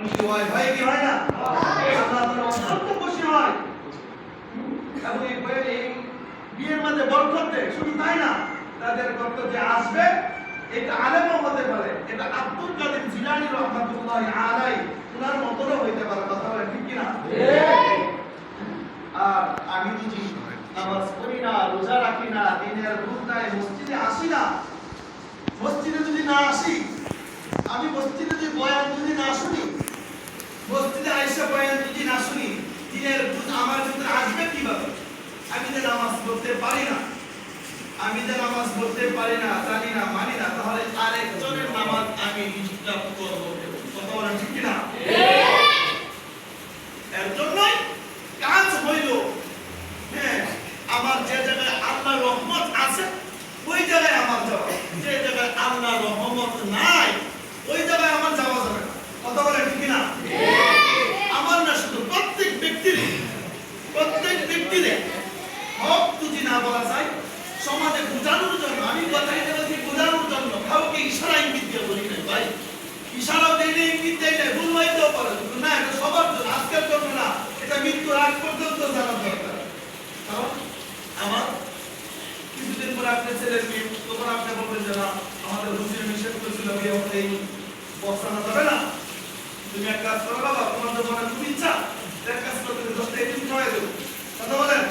খুশি হয়, ভাই কি হয় না? আল্লাহ তাআলা অত্যন্ত খুশি হয়। এবং এই বিয়ের মধ্যে বরকত দেয়, শুধু তাই না, তাদের বরকত যে আসবে এটা আলেমও হতে পারে, এটা আব্দুল কাদের জিলানী রাহমাতুল্লাহি আলাইহি উনার মতও হইতে পারে। কথা বলেন ঠিক কি না? আর আমি যদি নামাজ পড়ি না, রোজা রাখি না, দিনের রোজ নাই, মসজিদে আসি না, মসজিদে যদি না আসি, আমি মসজিদে যদি বয়ান যদি না শুনি, মসজিদে আইসা বয়ান যদি না শুনি, দিনের রোজ আমার ভিতরে আসবে কিভাবে? আমি যে নামাজ পড়তে পারি না, আমি যে নামাজ পড়তে পারি না, জানি না, মানি না, তাহলে আরেকজনের নামাজ আমি ডিস্টার্ব করব। কথা বলেন ঠিক কি না? এর জন্যই কাজ হইল, হ্যাঁ, আমার যে জায়গায় আল্লাহর রহমত আছে ওই জায়গায় আমার যাওয়া, যে জায়গায় আল্লাহর রহমত নাই ওই জায়গায় আমার যাওয়া যাবে না। কথা বলেন ঠিক না? আমার না, শুধু প্রত্যেক ব্যক্তির হক যদি না বলা যায়, সমাজে বোঝানোর জন্য, আমি কথাই বলছি বোঝানোর জন্য, কাউকে ইশারা ইঙ্গিত দিয়ে বলি নাই ভাই, ইশারাও দেয় না, ইঙ্গিত দেয় না, ভুল হইতেও পারে না, এটা সবার জন্য, আজকের জন্য না, এটা মৃত্যুর আগ পর্যন্ত জানা দরকার। কারণ আমার কিছুদিন পরে আপনার ছেলের বিয়ে, তখন আপনি বলবেন যে না, আমাদের হুজুর নিষেধ করেছিল বিয়ে হতে, এই বসানো যাবে না, তুমি এক কাজ করো বাবা, তোমার যখন খুব ইচ্ছা এক কাজ করতে 10টা এটিএম খাওয়াই দেবো। কথা বলেন?